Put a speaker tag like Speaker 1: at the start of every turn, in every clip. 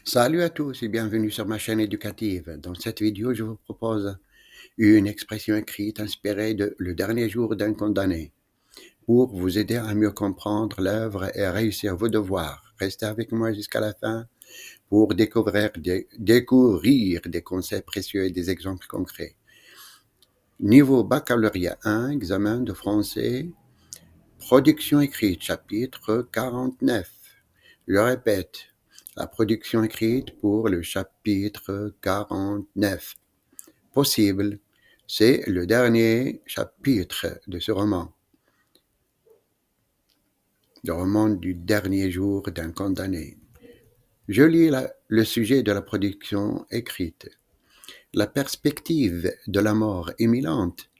Speaker 1: Salut à tous et bienvenue sur ma chaîne éducative. Dans cette vidéo, je vous propose une expression écrite inspirée de Le dernier jour d'un condamné pour vous aider à mieux comprendre l'œuvre et à réussir vos devoirs. Restez avec moi jusqu'à la fin pour découvrir des concepts précieux et des exemples concrets. Niveau baccalauréat 1, examen de français, production écrite, chapitre 49. Je répète, la production écrite pour le chapitre 49. Possible, c'est le dernier chapitre de ce roman. Le roman du dernier jour d'un condamné. Je lis le sujet de la production écrite. La perspective de la mort imminente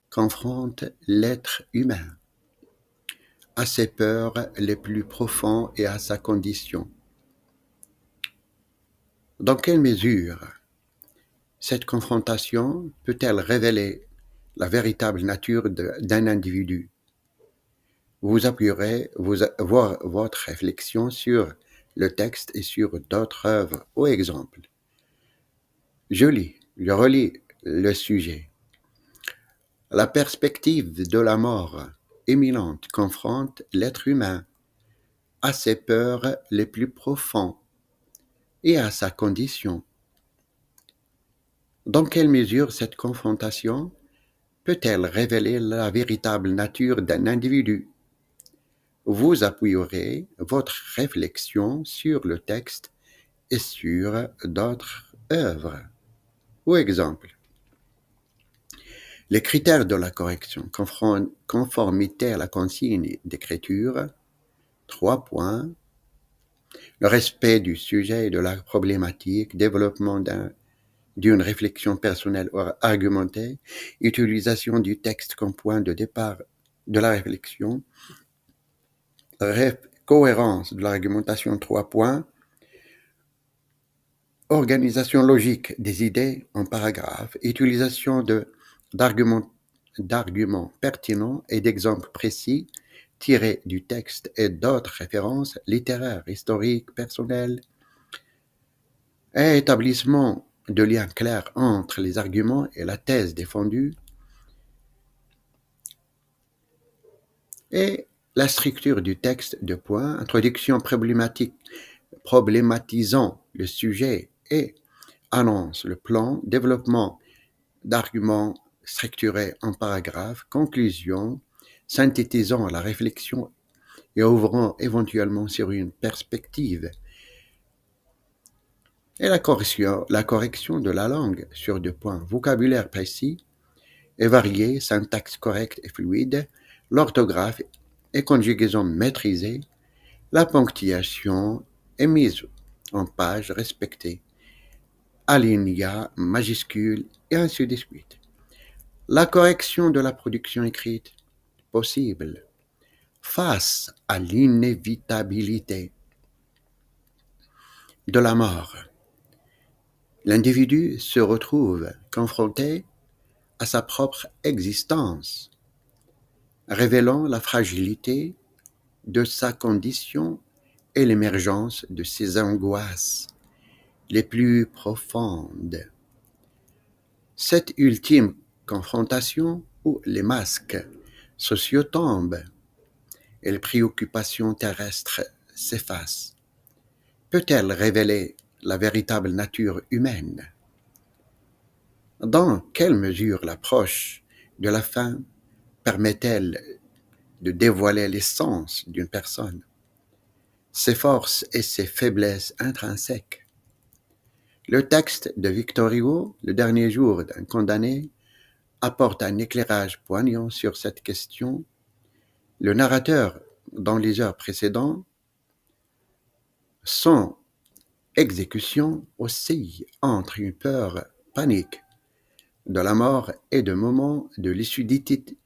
Speaker 1: confronte l'être humain à ses peurs les plus profondes et à sa condition. Dans quelle mesure cette confrontation peut-elle révéler la véritable nature d'un individu? Vous appuierez votre réflexion sur le texte et sur d'autres œuvres ou exemples. Je relis le sujet. La perspective de la mort imminente confronte l'être humain à ses peurs les plus profondes et à sa condition. Dans quelle mesure cette confrontation peut-elle révéler la véritable nature d'un individu? Vous appuierez votre réflexion sur le texte et sur d'autres œuvres ou exemples. Les critères de la correction, conformité à la consigne d'écriture, 3 points, le respect du sujet et de la problématique, développement d'une réflexion personnelle ou argumentée, utilisation du texte comme point de départ de la réflexion, cohérence de l'argumentation, 3 points, organisation logique des idées en paragraphes, utilisation d'arguments pertinents et d'exemples précis tirés du texte et d'autres références littéraires, historiques, personnelles, et établissement de liens clairs entre les arguments et la thèse défendue, et la structure du texte de points, introduction problématisant le sujet et annonce le plan, développement d'arguments structurés en paragraphes, conclusion, synthétisant la réflexion et ouvrant éventuellement sur une perspective, et la correction de la langue sur 2 points, vocabulaire précis et varié, syntaxe correcte et fluide, l'orthographe et conjugaison maîtrisée, la ponctuation est mise en page respectée, alinéa, majuscule et ainsi de suite. La correction de la production écrite possible face à l'inévitabilité de la mort. L'individu se retrouve confronté à sa propre existence, révélant la fragilité de sa condition et l'émergence de ses angoisses les plus profondes. Cette ultime confrontation où les masques sociaux tombent et les préoccupations terrestres s'effacent, peut-elle révéler la véritable nature humaine? Dans quelle mesure l'approche de la fin permet-elle de dévoiler l'essence d'une personne, ses forces et ses faiblesses intrinsèques? Le texte de Victor Hugo, Le dernier jour d'un condamné, apporte un éclairage poignant sur cette question. Le narrateur, dans les heures précédentes, son exécution oscille entre une peur panique de la mort et de moments de lucidité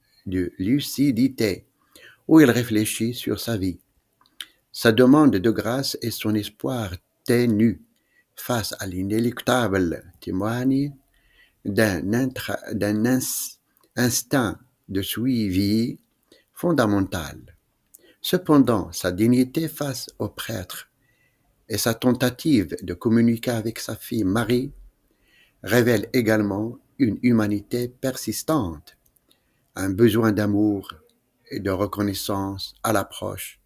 Speaker 1: où il réfléchit sur sa vie. Sa demande de grâce et son espoir ténu face à l'inéluctable témoignent d'un instinct de suivi fondamental. Cependant, sa dignité face au prêtre et sa tentative de communiquer avec sa fille Marie révèlent également une humanité persistante, un besoin d'amour et de reconnaissance à l'approche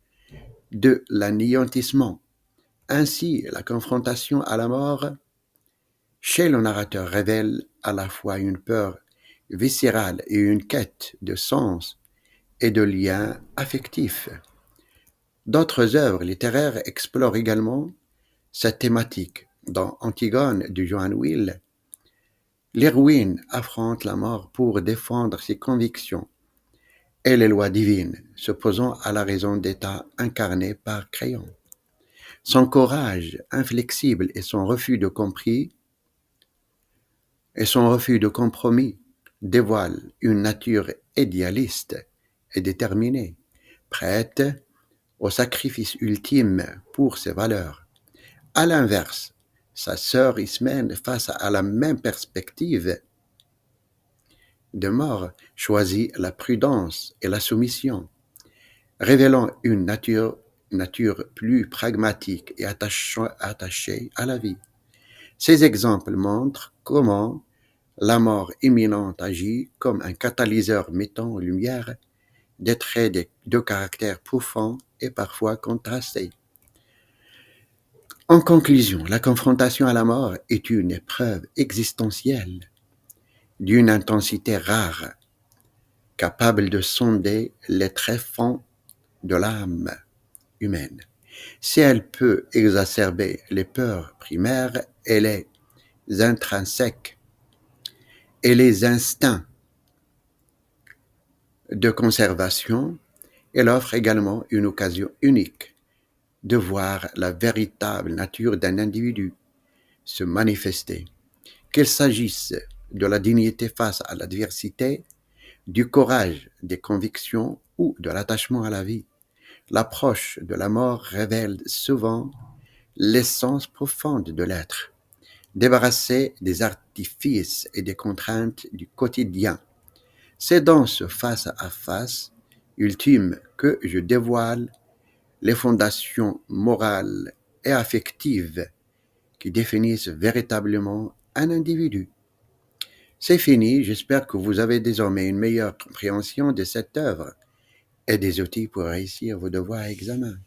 Speaker 1: de l'anéantissement. Ainsi, la confrontation à la mort chez le narrateur révèle à la fois une peur viscérale et une quête de sens et de liens affectifs. D'autres œuvres littéraires explorent également cette thématique. Dans Antigone de Joan Will, l'héroïne affronte la mort pour défendre ses convictions et les lois divines, s'opposant à la raison d'État incarnée par Créon. Son courage inflexible et son refus de compromis dévoilent une nature idéaliste et déterminée, prête au sacrifice ultime pour ses valeurs. À l'inverse, sa sœur Ismène, face à la même perspective de mort, choisit la prudence et la soumission, révélant une nature plus pragmatique et attachée à la vie. Ces exemples montrent comment la mort imminente agit comme un catalyseur mettant en lumière des traits de caractère profonds et parfois contrastés. En conclusion, la confrontation à la mort est une épreuve existentielle d'une intensité rare, capable de sonder les tréfonds de l'âme humaine. Si elle peut exacerber les peurs primaires et les intrinsèques et les instincts de conservation, elle offre également une occasion unique de voir la véritable nature d'un individu se manifester, qu'il s'agisse de la dignité face à l'adversité, du courage des convictions ou de l'attachement à la vie. L'approche de la mort révèle souvent l'essence profonde de l'être, débarrassé des artifices et des contraintes du quotidien. C'est dans ce face-à-face ultime que je dévoile les fondations morales et affectives qui définissent véritablement un individu. C'est fini, j'espère que vous avez désormais une meilleure compréhension de cette œuvre et des outils pour réussir vos devoirs et examens.